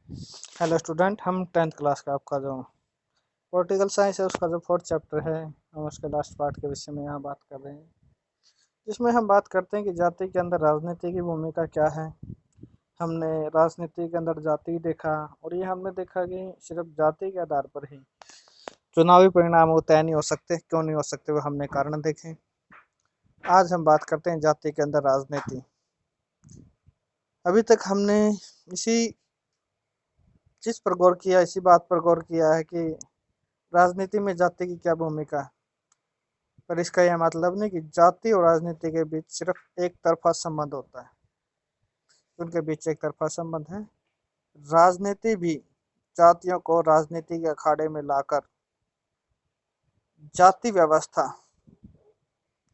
Hello student, हम 10th class का आपका जो पॉलिटिकल साइंस है उसका जो 4th चैप्टर है, हम उसके लास्ट पार्ट के विषय में यहाँ बात कर रहे हैं। जिसमें हम बात करते हैं कि जाति के अंदर राजनीति की भूमिका क्या है। हमने राजनीति के अंदर जाति देखा और ये हमने देखा कि सिर्फ जाति के आधार पर ही चुनावी परिणाम वो तय नहीं हो सकते। क्यों नहीं हो सकते वो हमने कारण देखे। आज हम बात करते हैं जाति के अंदर राजनीति। अभी तक हमने इसी चीज पर गौर किया, इसी बात पर गौर किया है कि राजनीति में जाति की क्या भूमिका है। पर इसका यह मतलब नहीं कि जाति और राजनीति के बीच सिर्फ एक तरफा संबंध होता है। उनके बीच एक तरफा संबंध है। राजनीति भी जातियों को राजनीति के अखाड़े में लाकर जाति व्यवस्था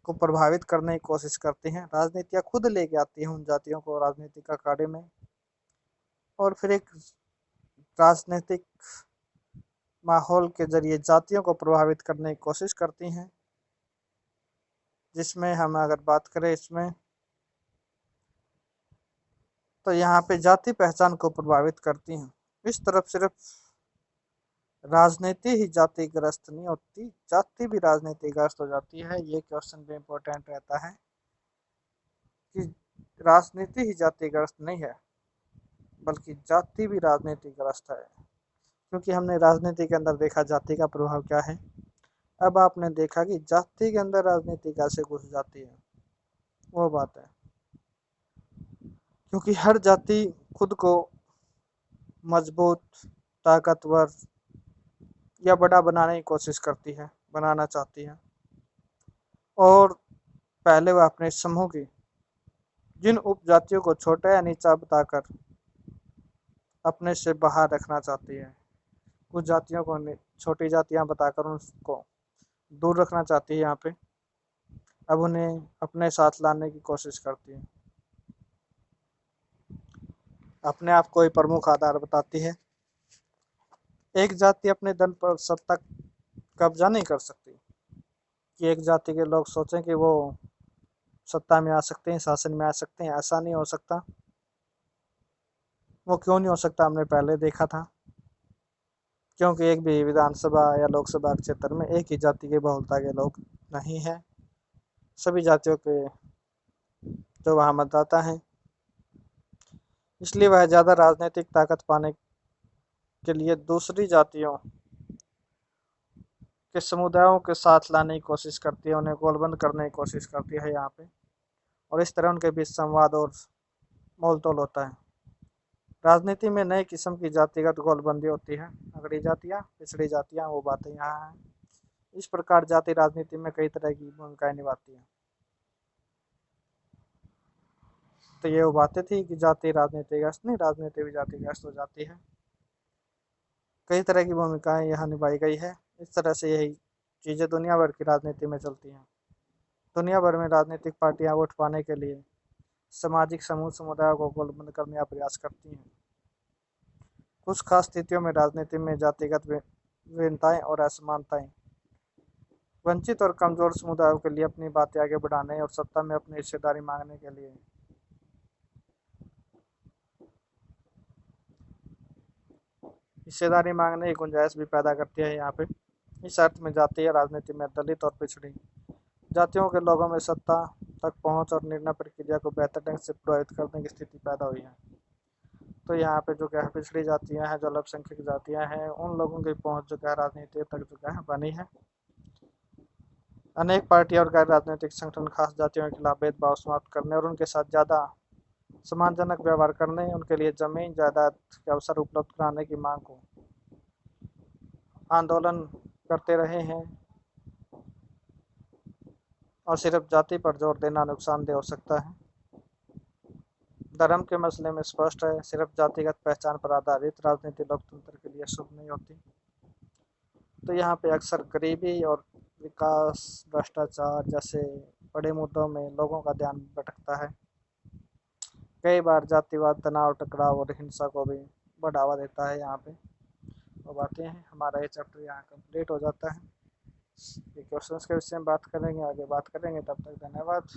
को प्रभावित करने की कोशिश करती हैं। राजनीतियां खुद लेके आती हैं उन जातियों को राजनीतिक अखाड़े में, और फिर एक राजनीतिक माहौल के जरिए जातियों को प्रभावित करने की कोशिश करती हैं। जिसमें हम अगर बात करें इसमें, तो यहाँ पे जाति पहचान को प्रभावित करती हैं। इस तरफ सिर्फ राजनीति ही जातिग्रस्त नहीं होती, जाति भी राजनीतिग्रस्त हो जाती है। ये क्वेश्चन भी इम्पोर्टेंट रहता है कि राजनीति ही जातिग्रस्त नहीं है, बल्कि जाति भी राजनीतिग्रस्त है। क्योंकि हमने राजनीति के अंदर देखा जाति का प्रभाव क्या है। अब आपने देखा कि जाति के अंदर राजनीति कैसे घुस जाती है, वो बात है। क्योंकि हर जाति खुद को मजबूत, ताकतवर या बड़ा बनाने की कोशिश करती है, बनाना चाहती है। और पहले वह अपने समूह की जिन उपजातियों को छोटा या नीचा बताकर अपने से बाहर रखना चाहती है, कुछ जातियों को छोटी जातियां बताकर उनको दूर रखना चाहती है, यहाँ पे अब उन्हें अपने साथ लाने की कोशिश करती है। अपने आप को ही प्रमुख आधार बताती है। एक जाति अपने धन पर सत्ता कब्जा नहीं कर सकती कि एक जाति के लोग सोचें कि वो सत्ता में आ सकते हैं, शासन में आ सकते हैं। ऐसा नहीं हो सकता। वो क्यों नहीं हो सकता, हमने पहले देखा था। क्योंकि एक भी विधानसभा या लोकसभा क्षेत्र में एक ही जाति के बहुलता के लोग नहीं है। सभी जातियों के जो वहाँ मतदाता हैं, इसलिए वह ज़्यादा राजनीतिक ताकत पाने के लिए दूसरी जातियों के समुदायों के साथ लाने की कोशिश करती है, उन्हें गोलबंद करने की कोशिश करती है यहाँ पे। और इस तरह उनके बीच संवाद और मोल तोल होता है। राजनीति में नई किस्म की जातिगत गोलबंदी होती है। अगड़ी जातियाँ, पिछड़ी जातियाँ, वो बातें यहाँ हैं। इस प्रकार जाति राजनीति में कई तरह की भूमिकाएं निभाती है। तो ये वो बातें थी कि जाति राजनीतिग्रस्त नहीं, राजनीति भी जातिग्रस्त हो जाती है। कई तरह की भूमिकाएं यहाँ निभाई गई है। इस तरह से यही चीज़ें दुनिया भर की राजनीति में चलती हैं। दुनिया भर में राजनीतिक पार्टियां वोट पाने के लिए सामाजिक समूह समुदायों को गोलबंद करने का प्रयास करती हैं। कुछ खास स्थितियों में राजनीति में जातिगत भिन्नताएं और असमानताएं वंचित और कमजोर समुदायों के लिए अपनी बातें आगे बढ़ाने और सत्ता में अपनी हिस्सेदारी मांगने के लिए की गुंजाइश भी पैदा करती है यहाँ पे। इस अर्थ में जातीय राजनीति में दलित और पिछड़ी जातियों के लोगों में सत्ता तक पहुंच और निर्णय प्रक्रिया को बेहतर ढंग से प्रभावित करने की स्थिति पैदा हुई है। तो यहाँ पे जो क्या है, पिछड़ी जातियाँ हैं, जो अल्पसंख्यक जातियाँ हैं, उन लोगों की पहुंच जो क्या है राजनीति तक जो क्या है बनी है। अनेक पार्टियां और गैर राजनीतिक संगठन खास जातियों के खिलाफ भेदभाव समाप्त करने और उनके साथ ज़्यादा सम्मानजनक व्यवहार करने, उनके लिए जमीन जायदाद के अवसर उपलब्ध कराने की मांग को आंदोलन करते रहे हैं। और सिर्फ जाति पर जोर देना नुकसानदेह हो सकता है। धर्म के मसले में स्पष्ट है, सिर्फ जातिगत पहचान पर आधारित राजनीति लोकतंत्र के लिए शुभ नहीं होती। तो यहाँ पे अक्सर गरीबी और विकास, भ्रष्टाचार जैसे बड़े मुद्दों में लोगों का ध्यान भटकता है। कई बार जातिवाद तनाव, टकराव और हिंसा को भी बढ़ावा देता है। यहाँ पे वो बातें हैं। हमारा ये चैप्टर यहाँ कंप्लीट हो जाता है। ये क्वेश्चंस के विषय में बात करेंगे, आगे बात करेंगे। तब तक धन्यवाद।